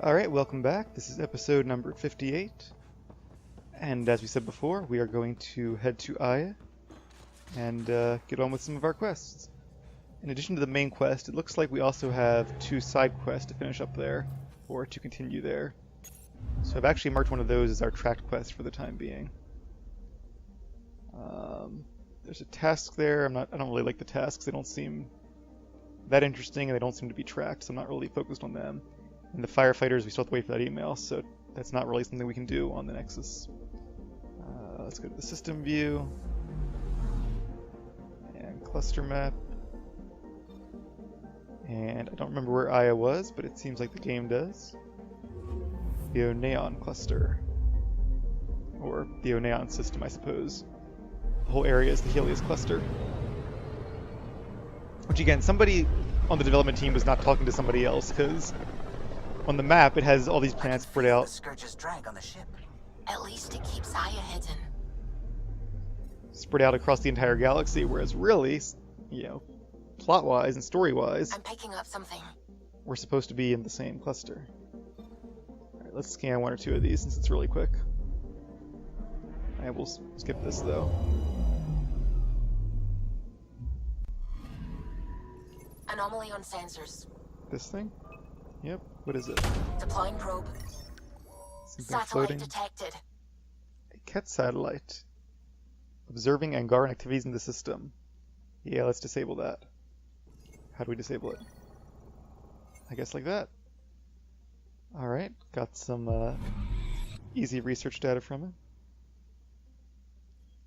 Alright, welcome back. This is episode number 58. And as we said before, we are going to head to Aya and get on with some of our quests. In addition to the main quest, it looks like we also have 2 side quests to finish up there, or to continue there. So I've actually marked one of those as our tracked quest for the time being. There's a task there. I don't really like the tasks. They don't seem that interesting, and they don't seem to be tracked, so I'm not really focused on them. And the firefighters, we still have to wait for that email, so that's not really something we can do on the Nexus. Let's go to the system view. And cluster map. And I don't remember where Aya was, but it seems like the game does. The Neon cluster. Or the Neon system, I suppose. The whole area is the Helios cluster. Which again, somebody on the development team was not talking to somebody else, because on the map it has all these planets spread out. The Scourge's drag on the ship. At least it keeps Aya hidden. Spread out across the entire galaxy, whereas really, you know, plot-wise and story-wise, I'm picking up something. we're supposed to be in the same cluster. Alright, let's scan 1 or 2 of these since it's really quick. I will skip this though. Anomaly on sensors. This thing? Yep. What is it? Deploying probe. Something Satellite floating? detected. A Ket satellite. Observing Angaran activities in the system. Yeah, let's disable that. How do we disable it? I guess like that. Alright, got some easy research data from it.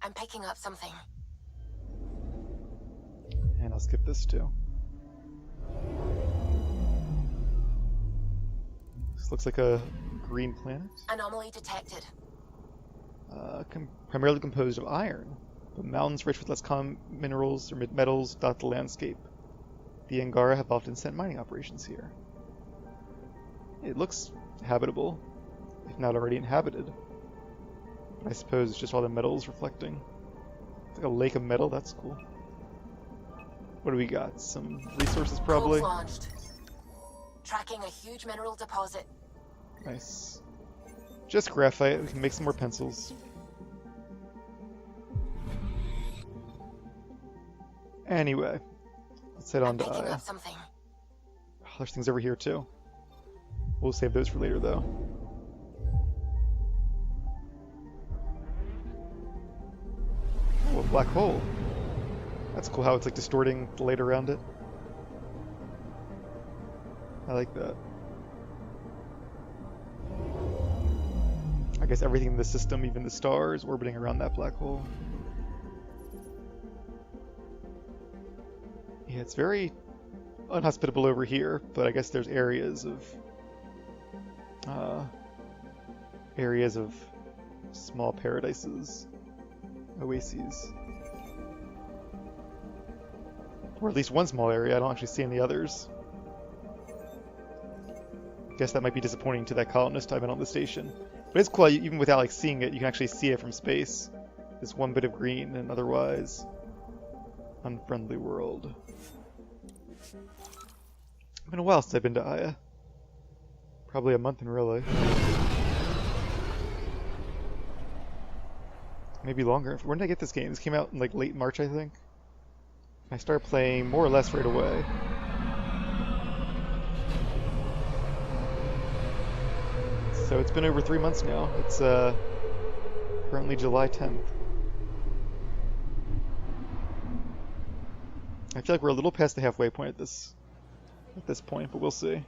I'm picking up something. And I'll skip this too. This looks like a green planet. Anomaly detected. Primarily composed of iron. The mountains rich with less common minerals or metals dot the landscape. The Gaara have often sent mining operations here. It looks habitable, if not already inhabited. I suppose it's just all the metals reflecting. It's like a lake of metal, that's cool. What do we got? Some resources probably? Probe launched. Tracking a huge mineral deposit. Nice. Just graphite, we can make some more pencils. Anyway, let's head on I'm to picking Aya. up something. Oh, there's things over here too. We'll save those for later though. Oh, a black hole. That's cool how it's like distorting the light around it. I like that. I guess everything in the system, even the stars, orbiting around that black hole. Yeah, it's very unhospitable over here, but I guess there's areas of small paradises, oases. Or at least one small area, I don't actually see any others. Guess that might be disappointing to that colonist I've been on the station. But it's cool, even without like seeing it, you can actually see it from space. This one bit of green and otherwise unfriendly world. It's been a while since I've been to Aya. Probably a month in real life. Maybe longer. When did I get this game? This came out in like late March, I think. I started playing more or less right away. So it's been over 3 months now. It's currently July 10th. I feel like we're a little past the halfway point at this point, but we'll see.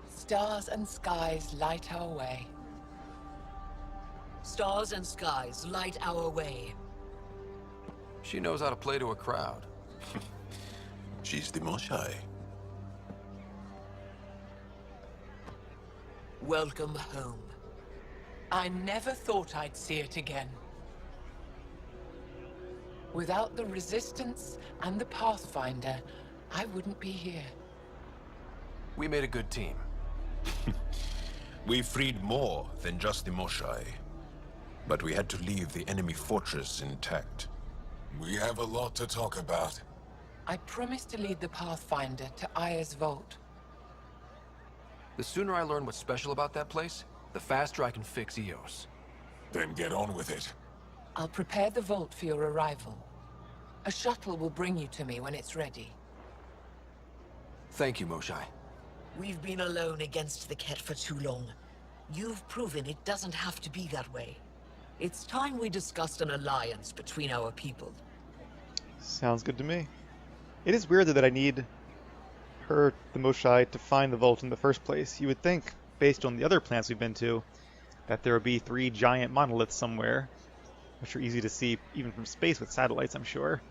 Stars and skies light our way. Stars and skies light our way. She knows how to play to a crowd. She's the Moshai. Welcome home. I never thought I'd see it again. Without the Resistance and the Pathfinder, I wouldn't be here. We made a good team. We freed more than just the Moshai. but we had to leave the enemy fortress intact. We have a lot to talk about. I promised to lead the Pathfinder to Aya's vault. The sooner I learn what's special about that place, the faster I can fix Eos. Then get on with it. I'll prepare the vault for your arrival. A shuttle will bring you to me when it's ready. Thank you, Moshai. We've been alone against the Ket for too long. You've proven it doesn't have to be that way. It's time we discussed an alliance between our people. Sounds good to me. It is weird that I need her, the Moshai, to find the vault in the first place. You would think, based on the other planets we've been to, that there would be 3 giant monoliths somewhere, which are easy to see even from space with satellites, I'm sure.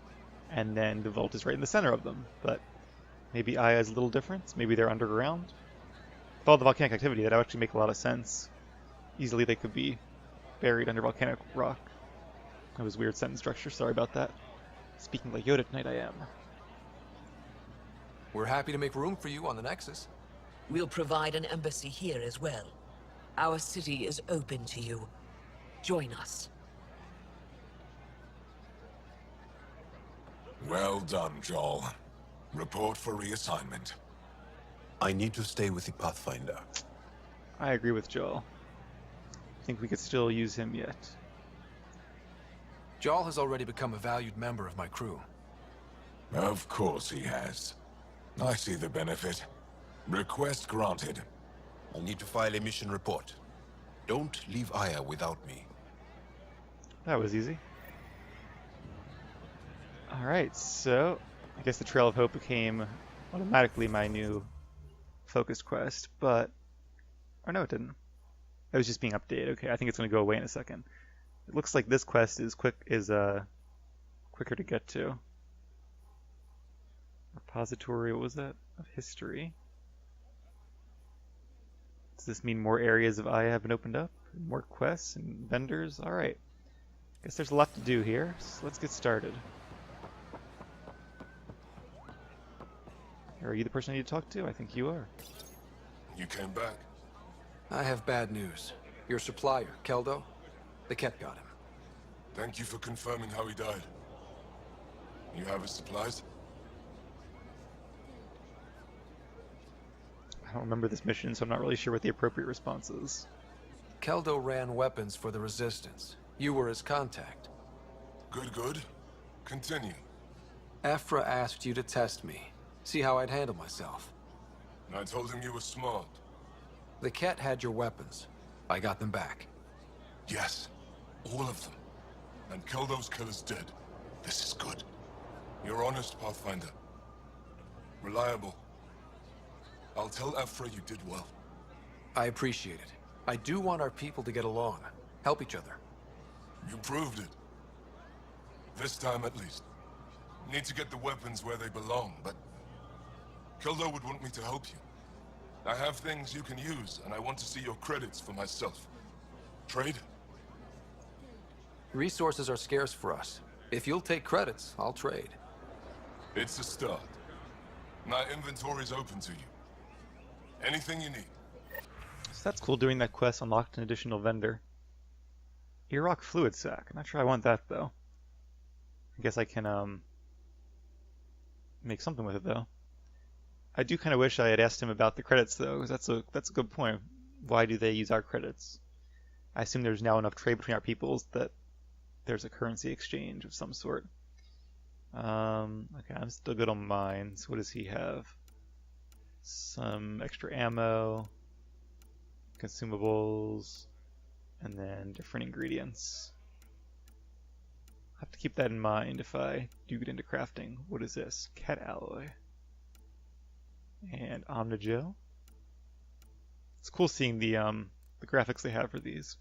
And then the vault is right in the center of them. But maybe Aya is a little different. Maybe they're underground. With all the volcanic activity, that would actually make a lot of sense. Easily they could be buried under volcanic rock. That was weird sentence structure, sorry about that. Speaking like Yoda tonight, I am. We're happy to make room for you on the Nexus. We'll provide an embassy here as well. Our city is open to you. Join us. Well done, Joel. Report for reassignment. I need to stay with the Pathfinder. I agree with Joel. I think we could still use him yet. Jarl has already become a valued member of my crew. Of course he has. I see the benefit. Request granted. I need to file a mission report. Don't leave Aya without me. That was easy. Alright, so I guess the Trail of Hope became automatically my new focused quest, but... Or no, it didn't. It was just being updated. Okay, I think it's going to go away in a second. It looks like this quest is quicker to get to. Repository, what was that? Of history. Does this mean more areas of Aya have been opened up? More quests and vendors? Alright. Guess there's a lot to do here, so let's get started. Are you the person I need to talk to? I think you are. You came back. I have bad news. Your supplier, Keldo, the Ket got him. Thank you for confirming how he died. You have his supplies? I don't remember this mission, so I'm not really sure what the appropriate response is. Keldo ran weapons for the Resistance. You were his contact. Good, good. Continue. Afra asked you to test me, see how I'd handle myself. I told him you were smart. The Ket had your weapons. I got them back. Yes, all of them. And Keldo's killer's dead. This is good. You're honest, Pathfinder. Reliable. I'll tell Afra you did well. I appreciate it. I do want our people to get along, help each other. You proved it. This time at least. Need to get the weapons where they belong, but... Keldo would want me to help you. I have things you can use, and I want to see your credits for myself. Trade? Resources are scarce for us. If you'll take credits, I'll trade. It's a start. My inventory's open to you. Anything you need. So that's cool, doing that quest unlocked an additional vendor. Earrock fluid sac. I'm not sure I want that though. I guess I can make something with it though. I do kind of wish I had asked him about the credits though, because that's a good point. Why do they use our credits? I assume there's now enough trade between our peoples that there's a currency exchange of some sort. Okay, I'm still good on mine. So what does he have? Some extra ammo, consumables, and then different ingredients. I'll have to keep that in mind if I do get into crafting. What is this? Cat alloy. And Omnigel. It's cool seeing the graphics they have for these.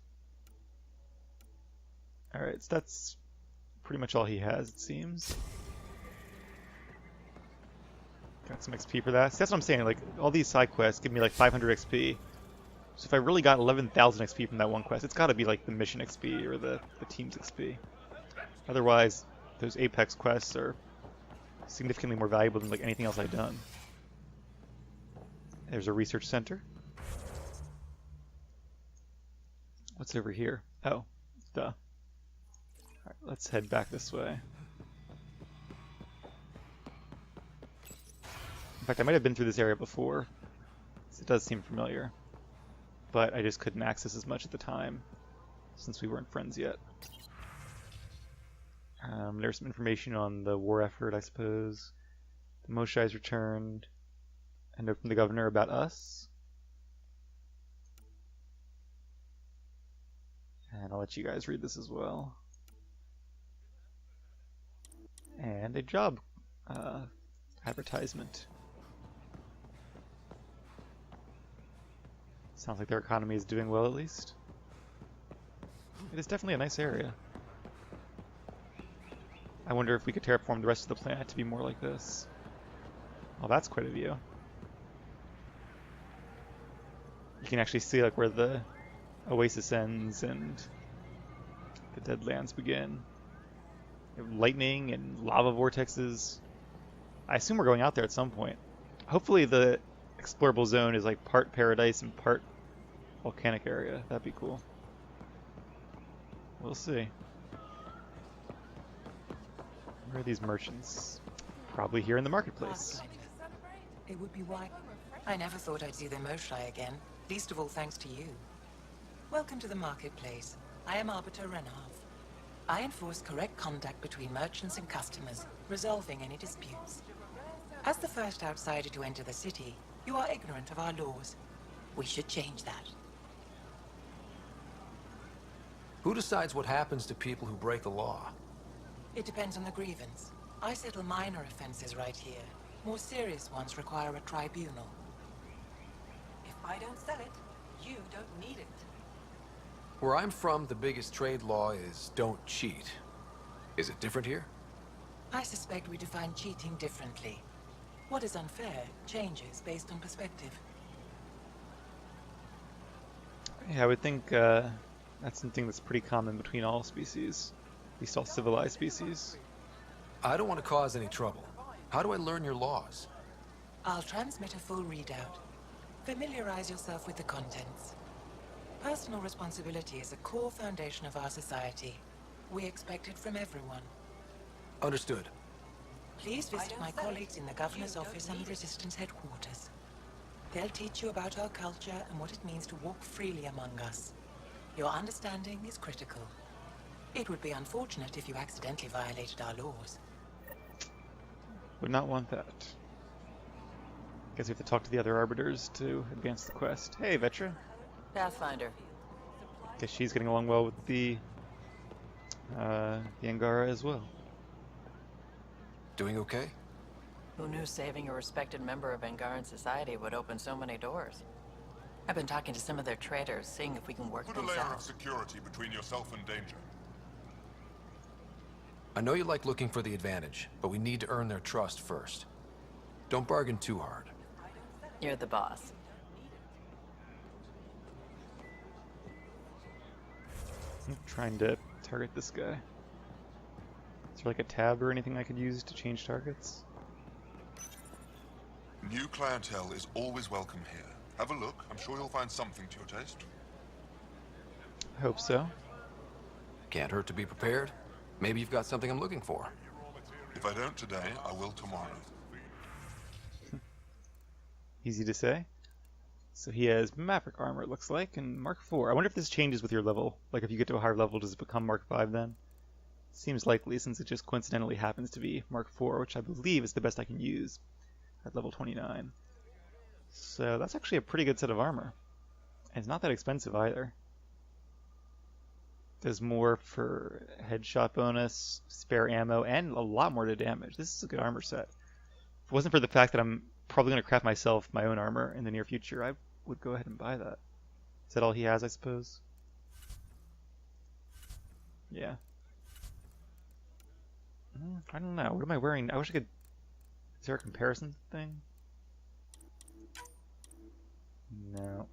Alright, so that's pretty much all he has, it seems. Got some XP for that. So that's what I'm saying, like, all these side quests give me like 500 XP. So if I really got 11,000 XP from that one quest, it's gotta be like the mission XP or the team's XP. Otherwise, those Apex quests are significantly more valuable than like anything else I've done. There's a research center. What's over here? Oh, Duh. Alright, let's head back this way. In fact, I might have been through this area before. It does seem familiar. But I just couldn't access as much at the time, since we weren't friends yet. There's some information on the war effort, I suppose. The Moshai's returned. A note from the governor about us. And I'll let you guys read this as well. And a job advertisement. Sounds like their economy is doing well, at least. It is definitely a nice area. I wonder if we could terraform the rest of the planet to be more like this. Well, that's quite a view. You can actually see like where the oasis ends and the Deadlands begin. You have lightning and lava vortexes. I assume we're going out there at some point. Hopefully the explorable zone is like part paradise and part volcanic area. That'd be cool. We'll see. Where are these merchants? Probably here in the marketplace. It would be why. I never thought I'd see the Moshai again, least of all thanks to you. Welcome to the marketplace. I am Arbiter Renharth. I enforce correct conduct between merchants and customers, resolving any disputes. As the first outsider to enter the city, you are ignorant of our laws. We should change that. Who decides what happens to people who break the law? It depends on the grievance. I settle minor offenses right here. More serious ones require a tribunal. If I don't sell it, you don't need it. Where I'm from, the biggest trade law is don't cheat. Is it different here? I suspect we define cheating differently. What is unfair changes based on perspective. Yeah, I would think that's something that's pretty common between all species. At least all civilized species. I don't want to cause any trouble. How do I learn your laws? I'll transmit a full readout. Familiarize yourself with the contents. Personal responsibility is a core foundation of our society. We expect it from everyone. Understood. Please visit my colleagues in the Governor's office and the Resistance headquarters. They'll teach you about our culture and what it means to walk freely among us. Your understanding is critical. It would be unfortunate if you accidentally violated our laws. Would not want that. Guess we have to talk to the other arbiters to advance the quest. Hey, Vetra. Pathfinder. Guess she's getting along well with the Gaara as well. Doing okay? Who knew saving a respected member of Angaran society would open so many doors? I've been talking to some of their traders, seeing if we can work Put a things layer of out. security between yourself and danger. I know you like looking for the advantage, but we need to earn their trust first. Don't bargain too hard. You're the boss. I'm trying to target this guy. Is there like a tab or anything I could use to change targets? New clientele is always welcome here. Have a look. I'm sure you'll find something to your taste. I hope so. Can't hurt to be prepared. Maybe you've got something I'm looking for. If I don't today, I will tomorrow. Easy to say. So he has Maverick armor, it looks like, and Mark 4. I wonder if this changes with your level. Like if you get to a higher level, does it become Mark 5 then? Seems likely, since it just coincidentally happens to be Mark 4, which I believe is the best I can use at level 29. So that's actually a pretty good set of armor. And it's not that expensive either. Does more for headshot bonus, spare ammo, and a lot more to damage. This is a good armor set. If it wasn't for the fact that I'm probably going to craft myself my own armor in the near future, I would go ahead and buy that. Is that all he has, I suppose? Yeah. I don't know. What am I wearing? I wish I could... Is there a comparison thing? No.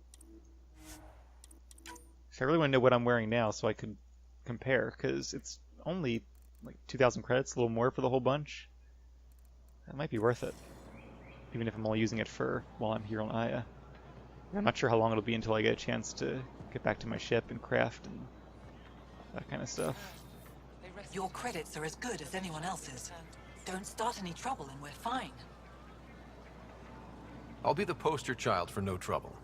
I really want to know what I'm wearing now so I could compare, because it's only like 2,000 credits, a little more for the whole bunch. That might be worth it, even if I'm only using it for while I'm here on Aya. I'm not sure how long it'll be until I get a chance to get back to my ship and craft and that kind of stuff. Your credits are as good as anyone else's. Don't start any trouble and we're fine. I'll be the poster child for no trouble.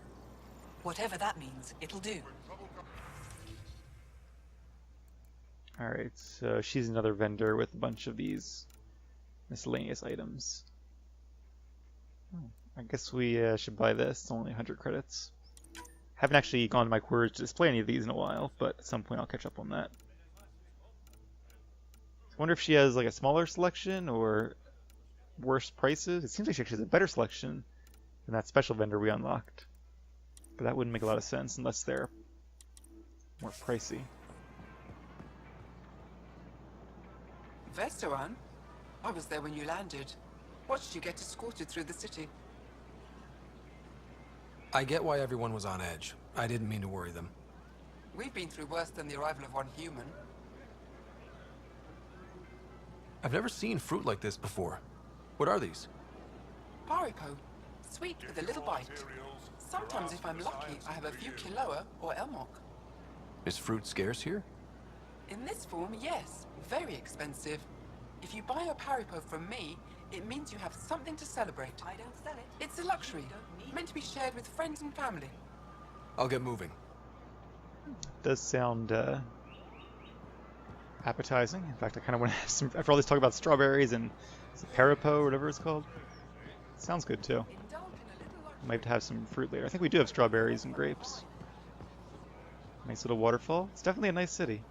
Whatever that means, it'll do. Alright, so she's another vendor with a bunch of these miscellaneous items. I guess we should buy this. It's only 100 credits. Haven't actually gone to my quarters to display any of these in a while, but at some point I'll catch up on that. I wonder if she has like a smaller selection or worse prices. It seems like she actually has a better selection than that special vendor we unlocked. But that wouldn't make a lot of sense unless they're more pricey. Vestoran? I was there when you landed. Watched you get escorted through the city. I get why everyone was on edge. I didn't mean to worry them. We've been through worse than the arrival of one human. I've never seen fruit like this before. What are these? Paripo. Sweet with a little bite. Sometimes if I'm lucky, I have a few Kiloa or Elmok. Is fruit scarce here? In this form, yes. Very expensive. If you buy a Paripo from me, it means you have something to celebrate. I don't sell it. It's a luxury, meant to be shared with friends and family. I'll get moving. Does sound appetizing. In fact, I kind of want to have some, after all this talk about strawberries and Paripo or whatever it's called. It sounds good too. Might have to have some fruit later. I think we do have strawberries and grapes. Nice little waterfall. It's definitely a nice city.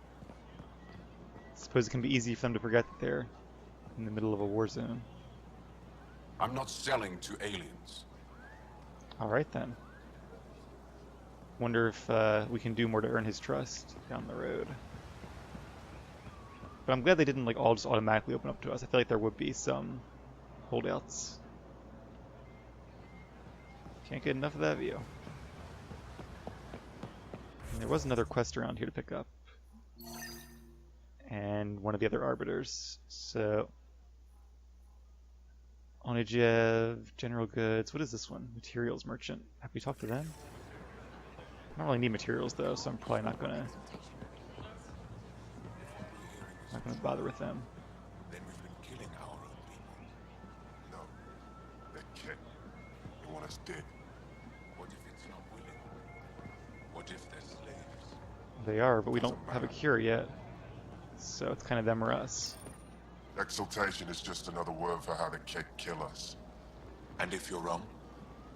I suppose it can be easy for them to forget that they're in the middle of a war zone. I'm not selling to aliens. Alright then. Wonder if we can do more to earn his trust down the road. But I'm glad they didn't like all just automatically open up to us. I feel like there would be some holdouts. Can't get enough of that view. And there was another quest around here to pick up. And one of the other arbiters. So Onegev, General Goods. What is this one? Materials Merchant. Have we talked to them? I don't really need materials though, so I'm probably not gonna bother with them. Then we've been killing our own people. No, they're kid. They want us dead. What if it's not willing? What if they're slaves? They are, but we don't have a cure yet. So it's kind of them or us. Exaltation is just another word for how the kid kill us. And if you're wrong?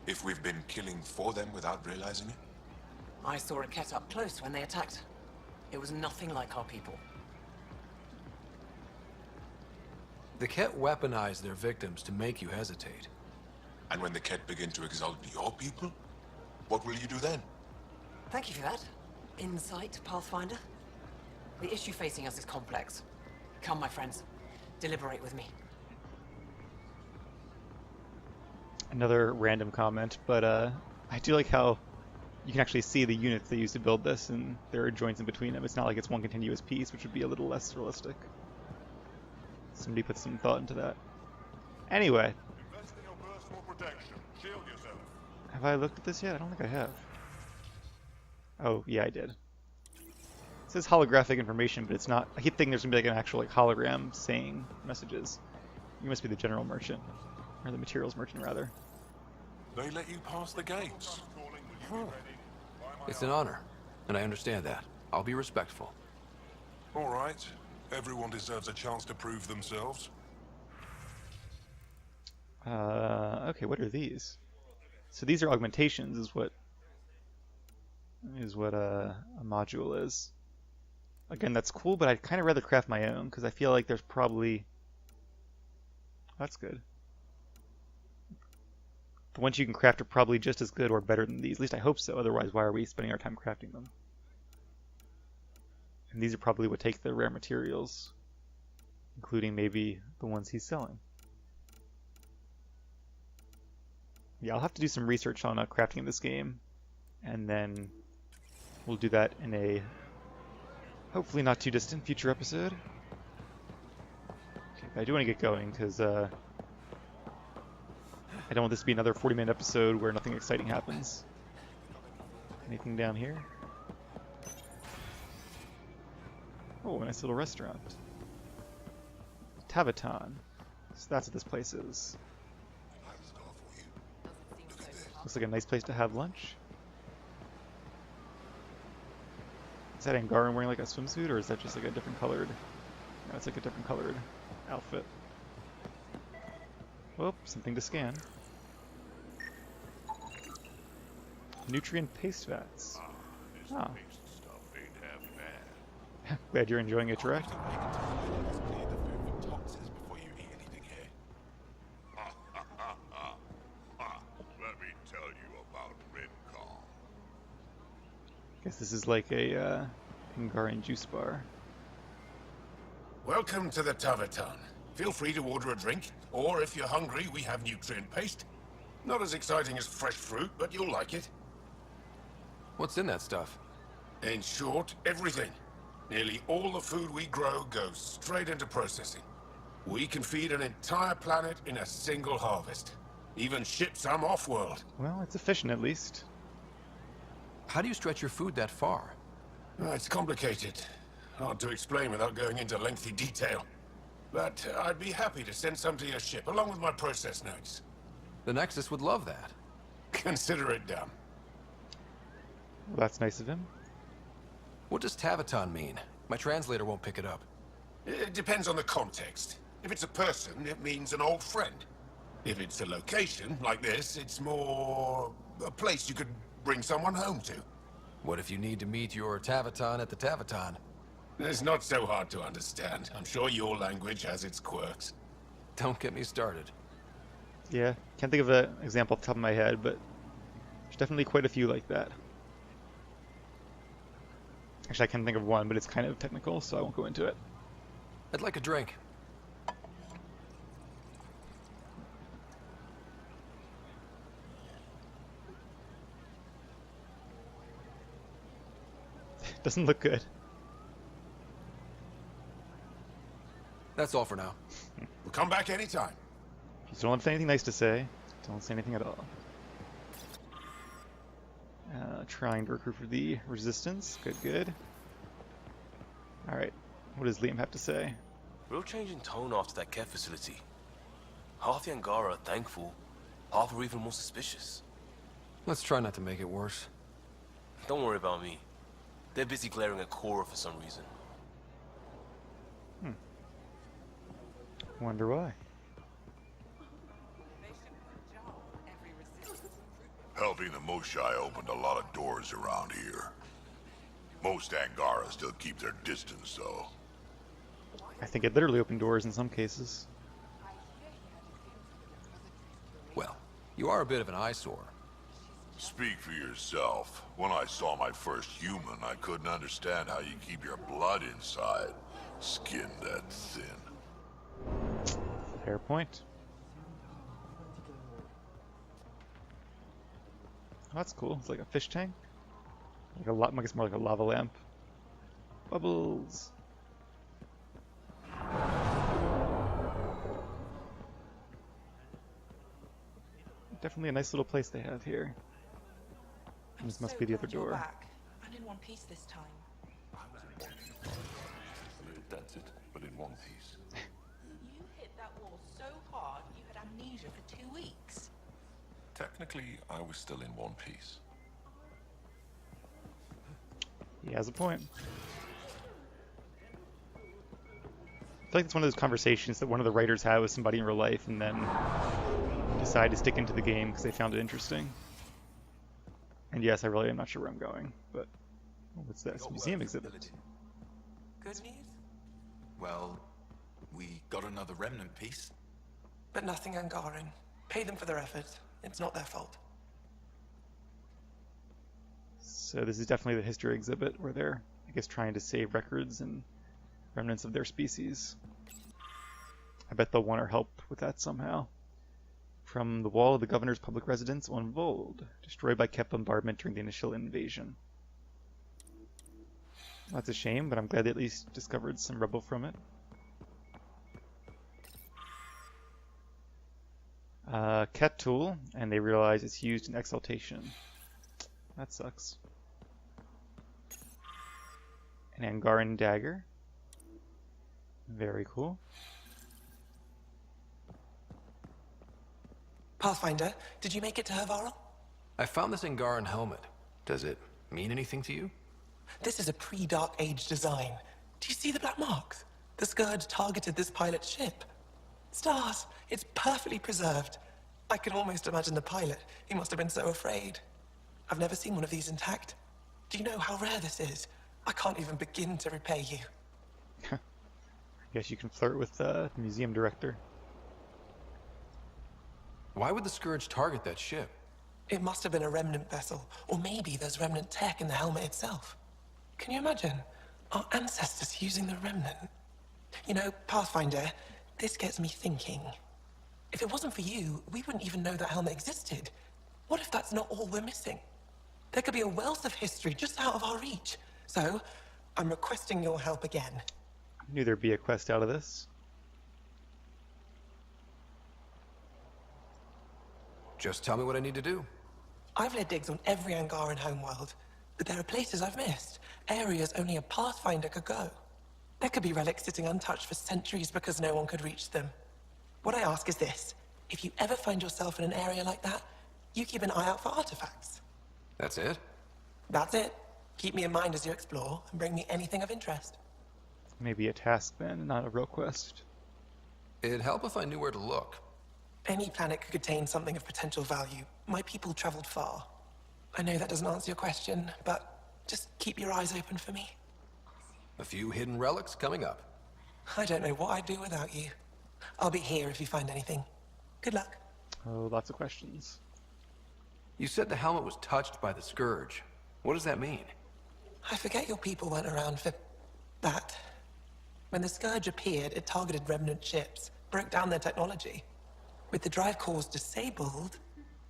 If we've been killing for them without realizing it? I saw a Ket up close when they attacked. It was nothing like our people. The Ket weaponize their victims to make you hesitate. And when the Ket begin to exalt your people, what will you do then? Thank you for that. Insight, Pathfinder. The issue facing us is complex. Come, my friends. Deliberate with me. Another random comment, but I do like how you can actually see the units they use to build this, and there are joints in between them. It's not like it's one continuous piece, which would be a little less realistic. Somebody put some thought into that. Anyway. Invest in your personal protection. Shield yourself. Have I looked at this yet? I don't think I have. Oh, yeah, I did. It says holographic information, but it's not. I keep thinking there's gonna be like an actual like hologram saying messages. You must be the general merchant, or the materials merchant rather. They let you pass the gates. It's an honor, and I understand that. I'll be respectful. All right. Everyone deserves a chance to prove themselves. Okay, what are these? So these are augmentations, is what a module is. Again, that's cool, but I'd kind of rather craft my own, because I feel like there's probably... That's good. The ones you can craft are probably just as good or better than these. At least I hope so, otherwise why are we spending our time crafting them? And these are probably what take the rare materials, including maybe the ones he's selling. Yeah, I'll have to do some research on crafting in this game, and then we'll do that in a hopefully not too distant future episode. Okay, but I do want to get going, because I don't want this to be another 40-minute episode where nothing exciting happens. Anything down here? Oh, a nice little restaurant. Taviton. So that's what this place is. Looks like a nice place to have lunch. Is that Angaran wearing like a swimsuit, or is that just like a different colored? No, it's like a different colored outfit. Oh, something to scan. Nutrient paste vats. Ah. Glad you're enjoying it, direct. Guess this is like a Angaran juice bar. Welcome to the Taviton. Feel free to order a drink, or if you're hungry, we have nutrient paste. Not as exciting as fresh fruit, but you'll like it. What's in that stuff? In short, everything. Nearly all the food we grow goes straight into processing. We can feed an entire planet in a single harvest. Even ship some off-world. Well, it's efficient at least. How do you stretch your food that far? It's complicated. Hard to explain without going into lengthy detail. But I'd be happy to send some to your ship, along with my process notes. The Nexus would love that. Consider it done. Well, that's nice of him. What does Taviton mean? My translator won't pick it up. It depends on the context. If it's a person, it means an old friend. If it's a location, like this, it's more a place you could bring someone home to. What if you need to meet your Taviton at the Taviton? It's not so hard to understand. I'm sure your language has its quirks. Don't get me started. Yeah, can't think of an example off the top of my head, but there's definitely quite a few like that. Actually, I can think of one, but it's kind of technical, so I won't go into it. I'd like a drink. Doesn't look good. That's all for now. We'll come back anytime. If you don't have anything nice to say, don't say anything at all. Trying to recruit for the Resistance. Good, good. Alright, what does Liam have to say? Real change in tone after that care facility. Half the Gaara are thankful, half are even more suspicious. Let's try not to make it worse. Don't worry about me. They're busy glaring at Cora for some reason. Wonder why. Helping the Moshai opened a lot of doors around here. Most Angara still keep their distance, though. I think it literally opened doors in some cases. Well, you are a bit of an eyesore. Speak for yourself. When I saw my first human, I couldn't understand how you keep your blood inside. Skin that thin. Fair point. Oh, that's cool. It's like a fish tank. Like I guess more like a lava lamp. Bubbles. Definitely a nice little place they have here. And this must be the other door. I'm in one piece this time. That's it, but in one piece. You hit that wall so hard you had amnesia for 2 weeks. Technically, I was still in one piece. He has a point. I feel like it's one of those conversations that one of the writers had with somebody in real life and then decided to stick into the game because they found it interesting. And yes, I really am not sure where I'm going, but what's this? Museum exhibit. Good news? Well, we got another remnant piece. But nothing Angaran. Pay them for their efforts. It's not their fault. So this is definitely the history exhibit where they're, I guess, trying to save records and remnants of their species. I bet they'll want our help with that somehow. From the wall of the governor's public residence on Vold, destroyed by Kep bombardment during the initial invasion. That's a shame, but I'm glad they at least discovered some rubble from it. Ket tool, and they realize it's used in exaltation. That sucks. An Angaran dagger. Very cool. Pathfinder, did you make it to Hervarl? I found this in Garen Helmet. Does it mean anything to you? This is a pre-Dark Age design. Do you see the black marks? The Scourge targeted this pilot's ship. Stars, it's perfectly preserved. I can almost imagine the pilot. He must have been so afraid. I've never seen one of these intact. Do you know how rare this is? I can't even begin to repay you. I guess you can flirt with the museum director. Why would the Scourge target that ship? It must have been a remnant vessel, or maybe there's remnant tech in the helmet itself. Can you imagine? Our ancestors using the remnant. You know, Pathfinder, this gets me thinking. If it wasn't for you, we wouldn't even know that helmet existed. What if that's not all we're missing? There could be a wealth of history just out of our reach. So, I'm requesting your help again. I knew there'd be a quest out of this. Just tell me what I need to do. I've led digs on every Angaran homeworld, but there are places I've missed, areas only a Pathfinder could go. There could be relics sitting untouched for centuries because no one could reach them. What I ask is this: if you ever find yourself in an area like that, you keep an eye out for artifacts. That's it? That's it. Keep me in mind as you explore, and bring me anything of interest. Maybe a task then, not a real quest. It'd help if I knew where to look. Any planet could contain something of potential value. My people traveled far. I know that doesn't answer your question, but just keep your eyes open for me. A few hidden relics coming up. I don't know what I'd do without you. I'll be here if you find anything. Good luck. Oh, lots of questions. You said the helmet was touched by the Scourge. What does that mean? I forget your people weren't around for that. When the Scourge appeared, it targeted remnant ships, broke down their technology. With the drive cores disabled...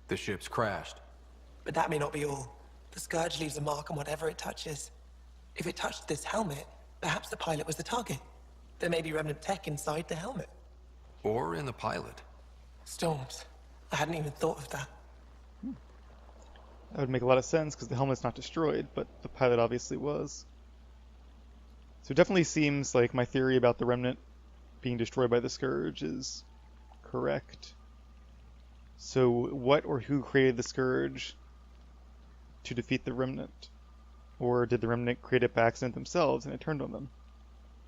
The ship's crashed. But that may not be all. The Scourge leaves a mark on whatever it touches. If it touched this helmet, perhaps the pilot was the target. There may be remnant tech inside the helmet. Or in the pilot. Storms. I hadn't even thought of that. That would make a lot of sense because the helmet's not destroyed, but the pilot obviously was. So it definitely seems like my theory about the remnant being destroyed by the Scourge is correct. So what or who created the Scourge to defeat the remnant? Or did the remnant create it by accident themselves and it turned on them?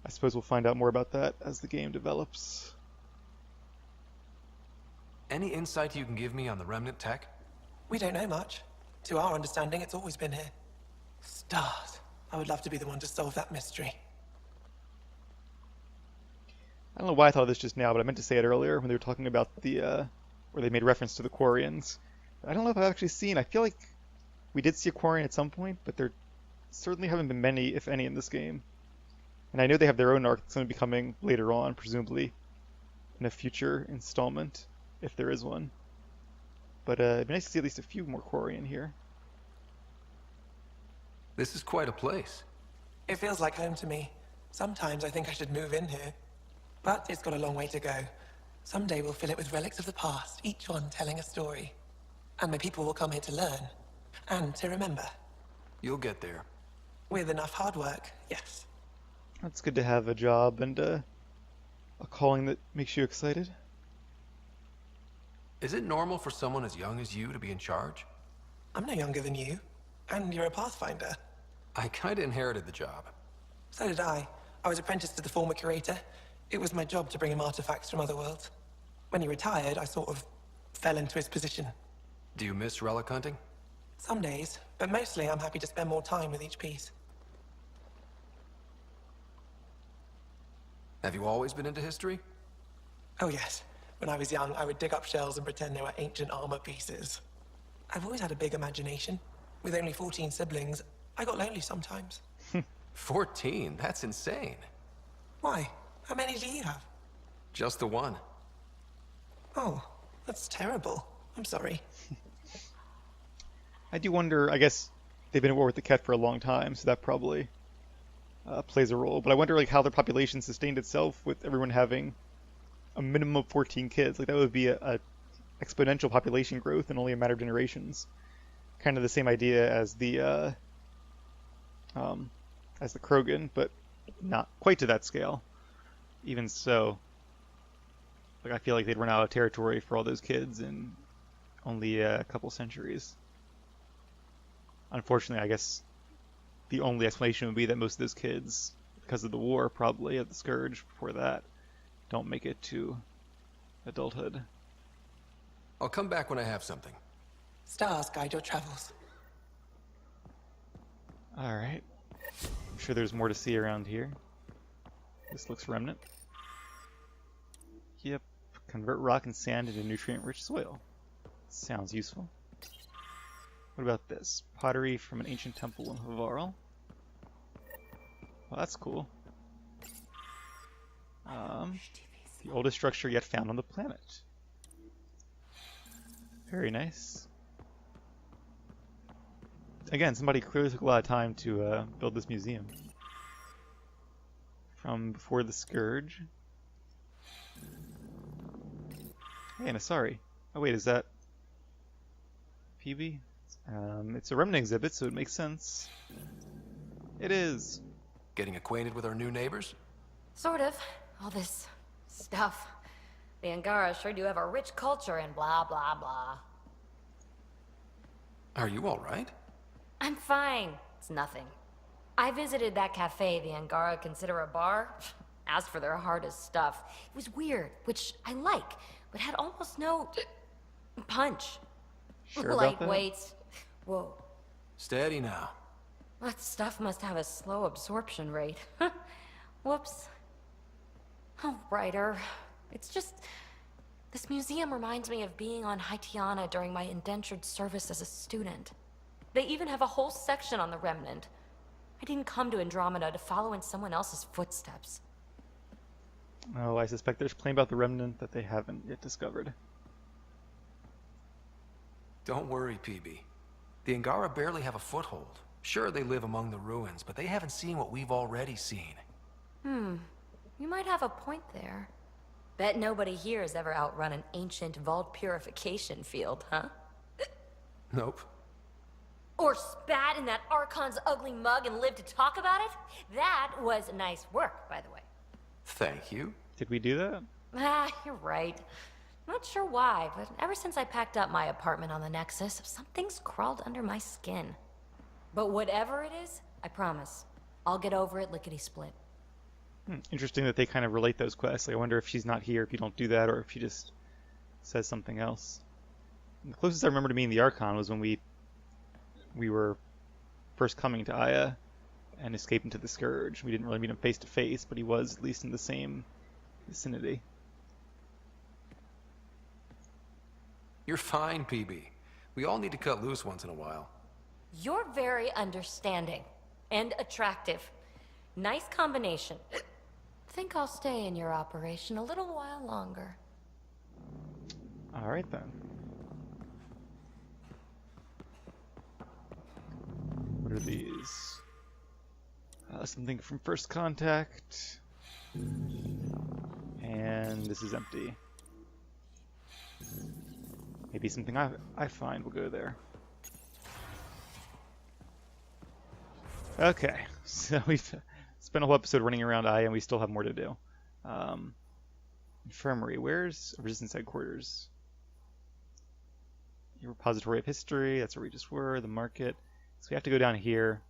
I suppose we'll find out more about that as the game develops. Any insight you can give me on the remnant tech? We don't know much. To our understanding, it's always been here. Stars. I would love to be the one to solve that mystery. I don't know why I thought of this just now, but I meant to say it earlier when they were talking about the, where they made reference to the Quarians. I don't know if I've actually seen, I feel like we did see a Quarian at some point, but there certainly haven't been many, if any, in this game. And I know they have their own arc that's going to be coming later on, presumably, in a future installment, if there is one. But it'd be nice to see at least a few more Quarian here. This is quite a place. It feels like home to me. Sometimes I think I should move in here. But it's got a long way to go. Someday we'll fill it with relics of the past, each one telling a story. And my people will come here to learn. And to remember. You'll get there. With enough hard work, yes. It's good to have a job and a calling that makes you excited. Is it normal for someone as young as you to be in charge? I'm no younger than you. And you're a Pathfinder. I kinda inherited the job. So did I. I was apprenticed to the former curator. It was my job to bring him artifacts from other worlds. When he retired, I sort of fell into his position. Do you miss relic hunting? Some days, but mostly I'm happy to spend more time with each piece. Have you always been into history? Oh yes. When I was young, I would dig up shells and pretend they were ancient armor pieces. I've always had a big imagination. With only 14 siblings, I got lonely sometimes. 14? That's insane. Why? How many do you have? Just the one. Oh, that's terrible. I'm sorry. I do wonder, I guess they've been at war with the Ket for a long time, so that probably plays a role. But I wonder like how their population sustained itself with everyone having a minimum of 14 kids. Like that would be a exponential population growth in only a matter of generations. Kind of the same idea as the Krogan, but not quite to that scale. even so, like I feel like they'd run out of territory for all those kids in only a couple centuries. Unfortunately, I guess the only explanation would be that most of those kids, because of the war, probably of the Scourge before that, don't make it to adulthood. I'll come back when I have something. Stars guide your travels. Alright. I'm sure there's more to see around here. This looks remnant. Yep. Convert rock and sand into nutrient-rich soil. Sounds useful. What about this? Pottery from an ancient temple in Havarl. Well, that's cool. The oldest structure yet found on the planet. Very nice. Again, somebody clearly took a lot of time to build this museum. From before the Scourge. Hey, Nasari. Oh wait, is that PB? It's a remnant exhibit, so it makes sense. It is. Getting acquainted with our new neighbors? Sort of. All this stuff. The Angara sure do have a rich culture and blah blah blah. Are you alright? I'm fine. It's nothing. I visited that cafe the Angara consider a bar. Asked for their hardest stuff. It was weird, which I like, but had almost no punch. Sure about that? Lightweight. Whoa. Steady now. That stuff must have a slow absorption rate. Whoops. Oh, writer. It's just... This museum reminds me of being on Haitiana during my indentured service as a student. They even have a whole section on the Remnant. I didn't come to Andromeda to follow in someone else's footsteps. Oh, I suspect there's plenty about the Remnant that they haven't yet discovered. Don't worry, PB. The Angara barely have a foothold. Sure, they live among the ruins, but they haven't seen what we've already seen. You might have a point there. Bet nobody here has ever outrun an ancient vault purification field, huh? Nope. Or spat in that Archon's ugly mug and lived to talk about it? That was nice work, by the way. Thank you. Did we do that? Ah, you're right. Not sure why, but ever since I packed up my apartment on the Nexus, something's crawled under my skin. But whatever it is, I promise, I'll get over it lickety-split. Interesting that they kind of relate those quests. Like, I wonder if she's not here if you don't do that, or if she just says something else. And the closest I remember to meeting the Archon was when we were first coming to Aya and escaping to the Scourge. We didn't really meet him face to face, but he was at least in the same vicinity. You're fine, PB. We all need to cut loose once in a while. You're very understanding and attractive. Nice combination. Think I'll stay in your operation a little while longer. All right then. What are these? Something from First Contact. And this is empty. Maybe something I find will go there. Okay, so we've spent a whole episode running around Aya and we still have more to do. Infirmary, where's Resistance Headquarters? Your repository of history, that's where we just were, the market. So we have to go down here.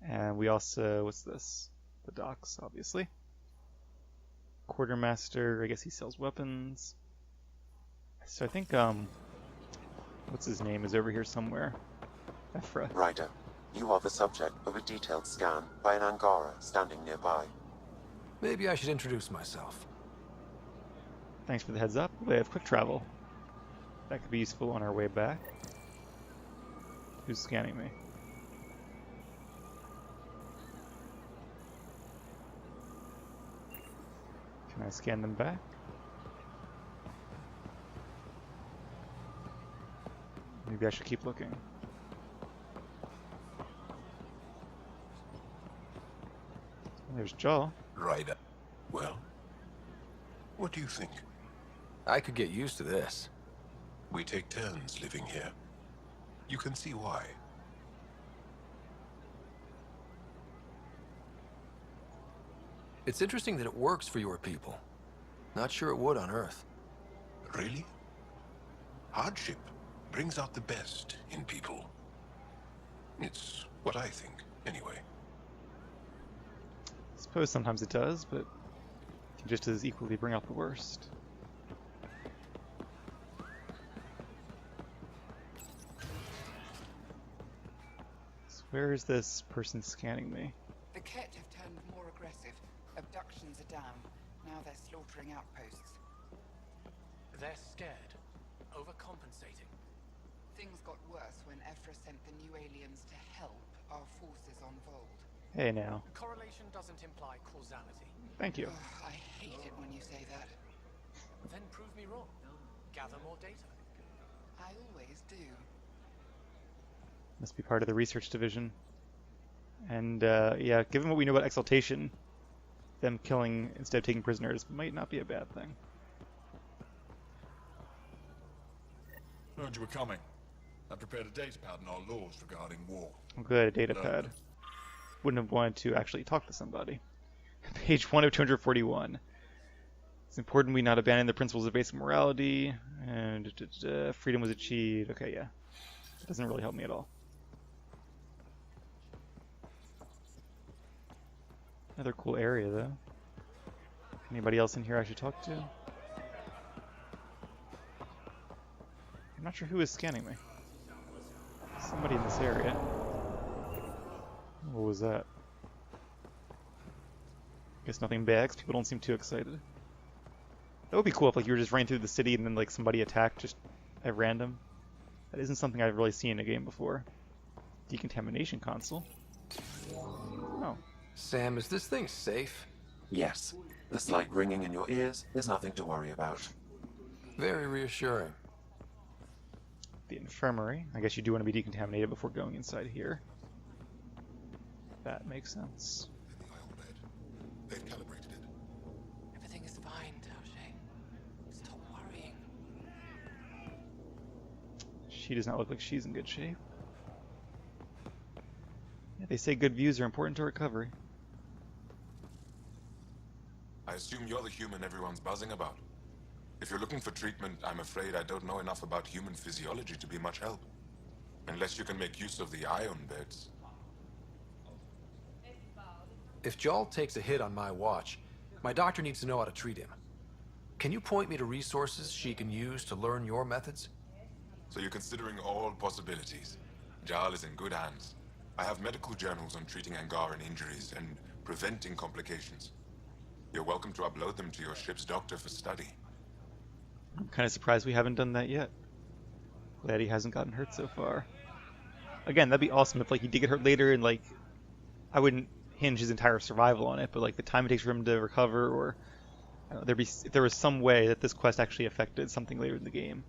And we also, what's this? The docks, obviously. Quartermaster, I guess he sells weapons. So I think, what's his name, is over here somewhere. Afra. Ryder, you are the subject of a detailed scan by an Angara standing nearby. Maybe I should introduce myself. Thanks for the heads up. We have quick travel. That could be useful on our way back. Who's scanning me? Can I scan them back? Maybe I should keep looking. There's Jaw. Ryder. Well, what do you think? I could get used to this. We take turns living here. You can see why. It's interesting that it works for your people. Not sure it would on Earth. Really? Hardship brings out the best in people. It's what I think, anyway. I suppose sometimes it does, but it can just as equally bring out the worst. So where is this person scanning me? The Ket have turned more aggressive. Abductions are down. Now they're slaughtering outposts. They're scared. Overcompensating. Things got worse when Afra sent the new aliens to help our forces on Vold. Hey now. Correlation doesn't imply causality. Thank you. I hate it when you say that. Then prove me wrong. Gather more data. I always do. Must be part of the research division. And yeah, given what we know about exaltation, them killing instead of taking prisoners might not be a bad thing. Heard you were coming. I prepared a data pad on our laws regarding war. Good, a data pad. Wouldn't have wanted to actually talk to somebody. Page 1 of 241. It's important we not abandon the principles of basic morality, and freedom was achieved. Okay, yeah. It doesn't really help me at all. Another cool area, though. Anybody else in here I should talk to? I'm not sure who is scanning me. Somebody in this area. What was that? Guess nothing bad, 'cause people don't seem too excited. That would be cool if like you were just running through the city and then like somebody attacked just at random. That isn't something I've really seen in a game before. Decontamination Console. Oh. Sam, is this thing safe? Yes. The slight ringing in your ears is nothing to worry about. Very reassuring. The infirmary. I guess you do want to be decontaminated before going inside here. That makes sense. In the aisle bed. They've calibrated it. Everything is fine, Taoshi. Stop worrying. She does not look like she's in good shape. Yeah, they say good views are important to recovery. I assume you're the human everyone's buzzing about. If you're looking for treatment, I'm afraid I don't know enough about human physiology to be much help. Unless you can make use of the ion beds. If Jarl takes a hit on my watch, my doctor needs to know how to treat him. Can you point me to resources she can use to learn your methods? So you're considering all possibilities. Jarl is in good hands. I have medical journals on treating Angaran injuries and preventing complications. You're welcome to upload them to your ship's doctor for study. I'm kind of surprised we haven't done that yet. Glad he hasn't gotten hurt so far. Again, that'd be awesome if like he did get hurt later and like I wouldn't hinge his entire survival on it, but like the time it takes for him to recover, or I don't know, if there was some way that this quest actually affected something later in the game.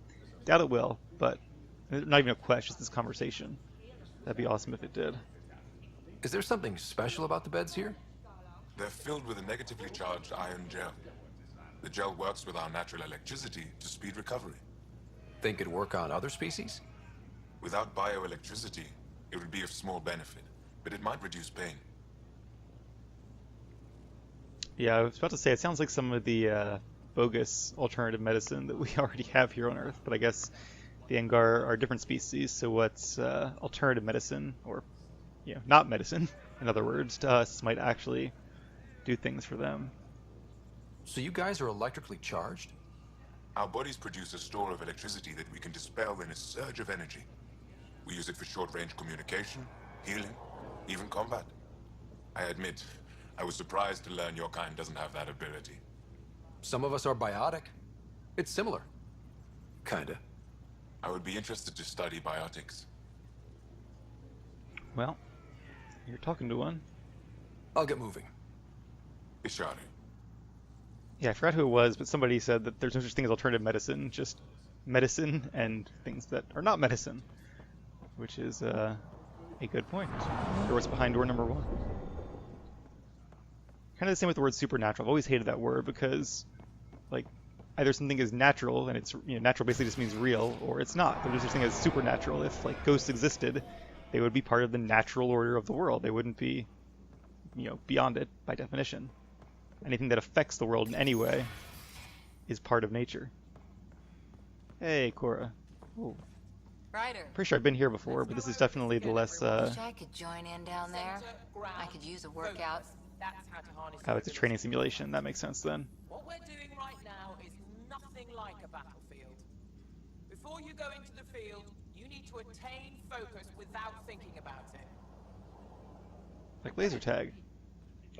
Doubt it will, but not even a quest, just this conversation. That'd be awesome if it did. Is there something special about the beds here? They're filled with a negatively charged iron gel. The gel works with our natural electricity to speed recovery. Think it'd work on other species? Without bioelectricity, it would be of small benefit, but it might reduce pain. Yeah, I was about to say, it sounds like some of the bogus alternative medicine that we already have here on Earth, but I guess the Angar are different species, so what's alternative medicine, or not medicine, in other words, to us might actually do things for them. So you guys are electrically charged? Our bodies produce a store of electricity that we can dispel in a surge of energy. We use it for short-range communication, healing, even combat. I admit, I was surprised to learn your kind doesn't have that ability. Some of us are biotic. It's similar. Kinda. I would be interested to study biotics. Well, you're talking to one. I'll get moving. Ishari. Yeah, I forgot who it was, but somebody said that there's no such thing as alternative medicine, just medicine and things that are not medicine, which is a good point. Doors behind door number 1. Kind of the same with the word supernatural. I've always hated that word because, like, either something is natural, and it's natural basically just means real, or it's not. There's no such thing as supernatural. If like ghosts existed, they would be part of the natural order of the world. They wouldn't be, beyond it by definition. anything that affects the world in any way is part of nature. Hey, Cora. Ooh. Ryder. Pretty sure I've been here before, but this is definitely the less, Wish I could join in down there. I could use a workout. Oh, it's a training simulation. That makes sense then. What we're doing right now is nothing like a battlefield. Before you go into the field, you need to attain focus without thinking about it. Like laser tag.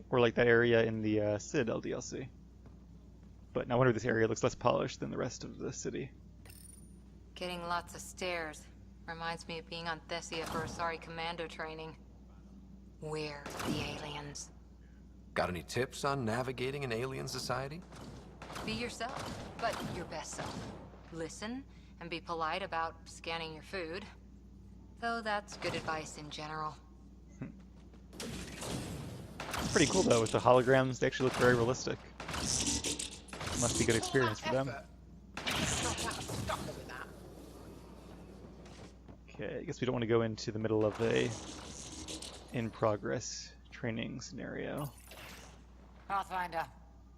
Or like that area in the Citadel DLC. But no wonder this area looks less polished than the rest of the city. Getting lots of stairs. Reminds me of being on Thessia for Asari commando training. We're the aliens. Got any tips on navigating an alien society? Be yourself, but your best self. Listen and be polite about scanning your food. Though that's good advice in general. It's pretty cool though, with the holograms, they actually look very realistic. Must be a good experience for them. Okay, I guess we don't want to go into the middle of a in-progress training scenario. Pathfinder,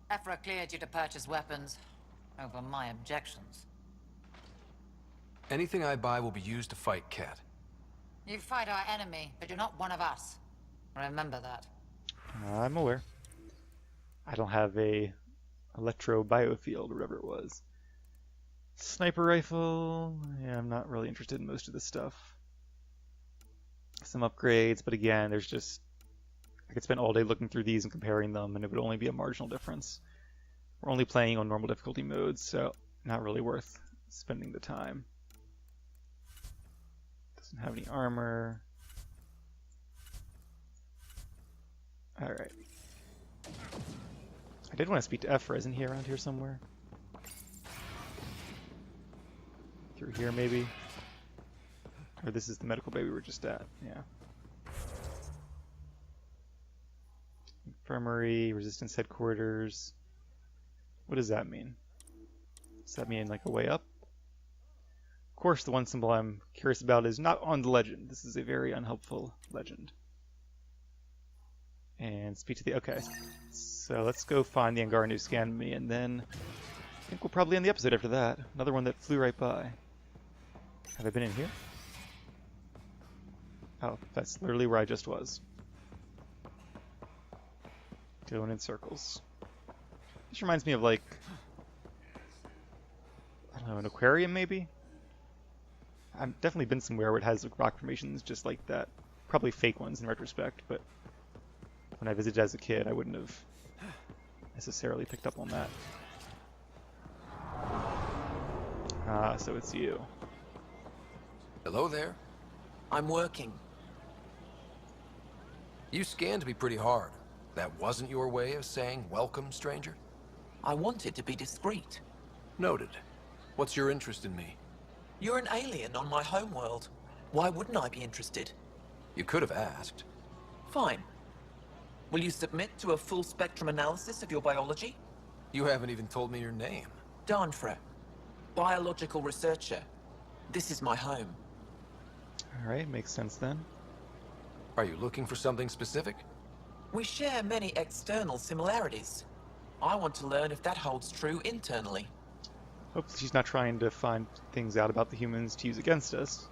Afra cleared you to purchase weapons over my objections. Anything I buy will be used to fight Cat. You fight our enemy, but you're not one of us. Remember that. I'm aware. I don't have a electro biofield or whatever it was. Sniper rifle. Yeah, I'm not really interested in most of this stuff. Some upgrades, but again, there's just... I could spend all day looking through these and comparing them, and it would only be a marginal difference. We're only playing on normal difficulty modes, so not really worth spending the time. Doesn't have any armor. Alright. I did want to speak to Afra. Isn't he around here somewhere? Through here, maybe? Or this is the medical bay we were just at. Yeah. Infirmary, Resistance Headquarters. What does that mean? Does that mean like a way up? Of course, the one symbol I'm curious about is not on the legend. This is a very unhelpful legend. And speak to the... Okay. So let's go find the Angaran who scanned me, and then I think we'll probably end the episode after that. Another one that flew right by. Have I been in here? Oh, that's literally where I just was. Going in circles. This reminds me of like... I don't know, an aquarium maybe? I've definitely been somewhere where it has like, rock formations just like that. Probably fake ones in retrospect, but when I visited as a kid I wouldn't have necessarily picked up on that. Ah, so it's you. Hello there. I'm working. You scanned me pretty hard. That wasn't your way of saying welcome, stranger? I wanted to be discreet. Noted. What's your interest in me? You're an alien on my homeworld. Why wouldn't I be interested? You could have asked. Fine. Will you submit to a full spectrum analysis of your biology? You haven't even told me your name. Darnfra. Biological researcher. This is my home. Alright, makes sense then. Are you looking for something specific? We share many external similarities. I want to learn if that holds true internally. Hopefully she's not trying to find things out about the humans to use against us.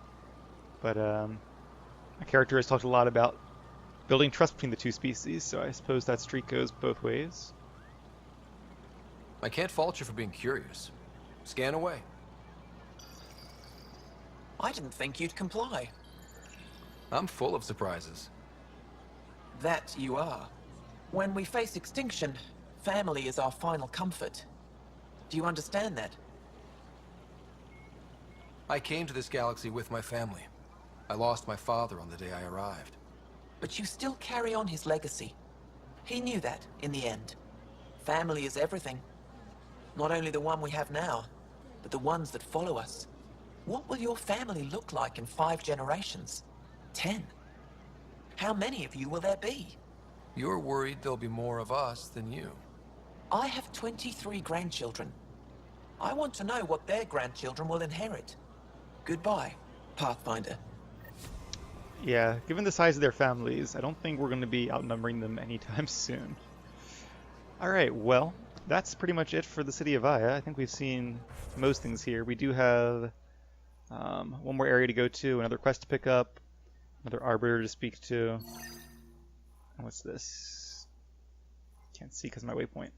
But my character has talked a lot about building trust between the two species, so I suppose that streak goes both ways. I can't fault you for being curious. Scan away. I didn't think you'd comply. I'm full of surprises. That you are. When we face extinction, family is our final comfort. Do you understand that? I came to this galaxy with my family. I lost my father on the day I arrived. But you still carry on his legacy. He knew that, in the end. Family is everything. Not only the one we have now, but the ones that follow us. What will your family look like in 5 generations? 10? How many of you will there be? You're worried there'll be more of us than you. I have 23 grandchildren. I want to know what their grandchildren will inherit. Goodbye, Pathfinder. Yeah, given the size of their families, I don't think we're going to be outnumbering them anytime soon. Alright, well, that's pretty much it for the city of Aya. I think we've seen most things here. We do have one more area to go to, another quest to pick up, another arbiter to speak to. What's this? Can't see because of my waypoint.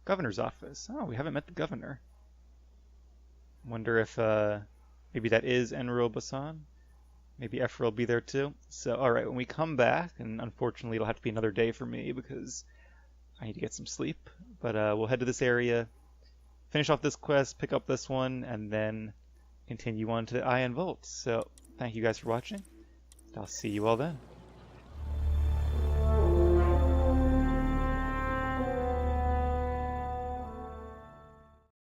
Governor's office. Oh, we haven't met the governor. Wonder if maybe that is Enro Basan. Maybe Afra will be there too. So, alright, when we come back, and unfortunately it'll have to be another day for me because I need to get some sleep, but we'll head to this area, finish off this quest, pick up this one, and then continue on to the Iron Vault. So, thank you guys for watching. I'll see you all then.